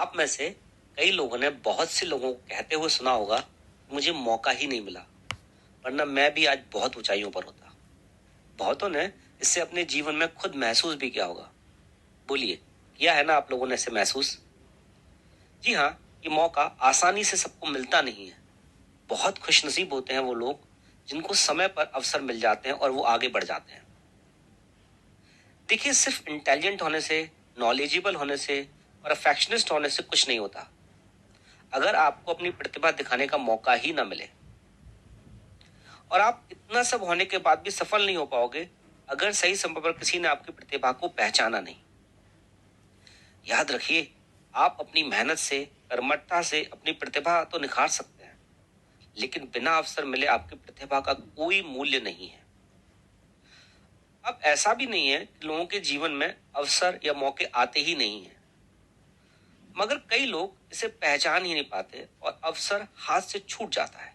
आप में से कई लोगों ने बहुत से लोगों को कहते हुए सुना होगा, मुझे मौका ही नहीं मिला, वरना मैं भी आज बहुत ऊंचाइयों पर होता। बहुतों ने इससे अपने जीवन में खुद महसूस भी किया होगा। बोलिए, किया है ना आप लोगों ने इसे महसूस? जी हाँ, ये मौका आसानी से सबको मिलता नहीं है। बहुत खुशनसीब होते हैं वो लोग जिनको समय पर अवसर मिल जाते हैं और वो आगे बढ़ जाते हैं। देखिए, सिर्फ इंटेलिजेंट होने से, नॉलेजेबल होने से और अफेक्शनिस्ट होने से कुछ नहीं होता। अगर आपको अपनी प्रतिभा दिखाने का मौका ही ना मिले, और आप इतना सब होने के बाद भी सफल नहीं हो पाओगे अगर सही समय पर किसी ने आपकी प्रतिभा को पहचाना नहीं। याद रखिए, आप अपनी मेहनत से, कर्मठता से अपनी प्रतिभा तो निखार सकते हैं, लेकिन बिना अवसर मिले आपकी प्रतिभा का कोई मूल्य नहीं है। अब ऐसा भी नहीं है कि लोगों के जीवन में अवसर या मौके आते ही नहीं है, मगर कई लोग इसे पहचान ही नहीं पाते और अवसर हाथ से छूट जाता है।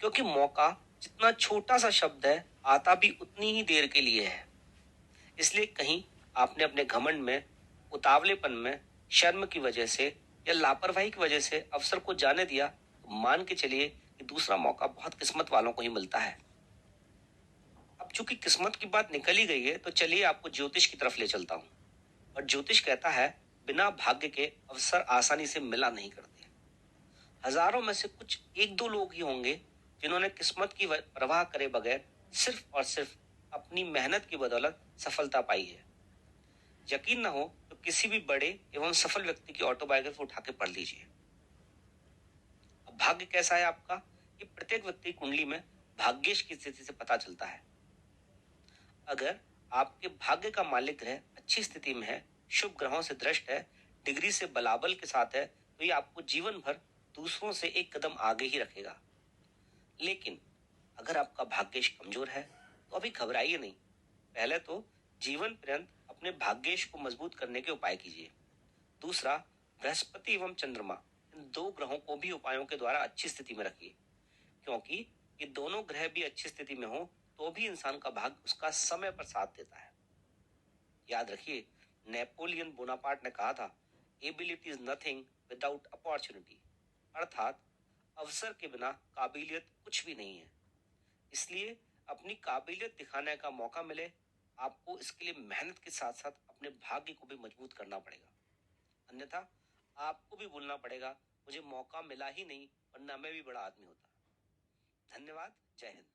क्योंकि मौका जितना छोटा सा शब्द है, आता भी उतनी ही देर के लिए है। इसलिए कहीं आपने अपने घमंड में, उतावलेपन में, शर्म की वजह से या लापरवाही की वजह से अवसर को जाने दिया, तो मान के चलिए कि दूसरा मौका बहुत किस्मत वालों को ही मिलता है। अब चूंकि किस्मत की बात निकल ही गई है, तो चलिए आपको ज्योतिष की तरफ ले चलता हूँ। और ज्योतिष कहता है, बिना भाग्य के अवसर आसानी से मिला नहीं करते। हजारों में से कुछ एक दो लोग ही होंगे जिन्होंने किस्मत की परवाह करे बगैर सिर्फ और सिर्फ अपनी मेहनत की बदौलत सफलता पाई है। यकीन ना हो तो किसी भी बड़े एवं सफल व्यक्ति की ऑटोबायोग्राफी उठा के पढ़ लीजिए। अब भाग्य कैसा है आपका, ये प्रत्येक व्यक्ति की कुंडली में भाग्येश की स्थिति से पता चलता है। अगर आपके भाग्य का मालिक ग्रह अच्छी स्थिति में है, शुभ ग्रहों से दृष्ट है, डिग्री से बलाबल के साथ है, तो ये आपको जीवन भर दूसरों से एक कदम आगे ही रखेगा। लेकिन अगर आपका भाग्येश कमजोर है, तो अभी घबराइए नहीं। पहले तो जीवन पर्यंत अपने भाग्येश को मजबूत करने के उपाय कीजिए। दूसरा, बृहस्पति एवं चंद्रमा, इन दो ग्रहों को भी उपायों के द्वारा अच्छी स्थिति में रखिए। क्योंकि ये दोनों ग्रह भी अच्छी स्थिति में हो तो भी इंसान का भाग्य उसका समय पर साथ देता है। याद रखिए, नेपोलियन बोनापार्ट ने कहा था, ability is nothing without opportunity. अर्थात अवसर के बिना काबिलियत कुछ भी नहीं है। इसलिए अपनी काबिलियत दिखाने का मौका मिले, आपको इसके लिए मेहनत के साथ साथ अपने भाग्य को भी मजबूत करना पड़ेगा। अन्यथा आपको भी बोलना पड़ेगा, मुझे मौका मिला ही नहीं, वरना मैं भी बड़ा आदमी होता। धन्यवाद। जय हिंद।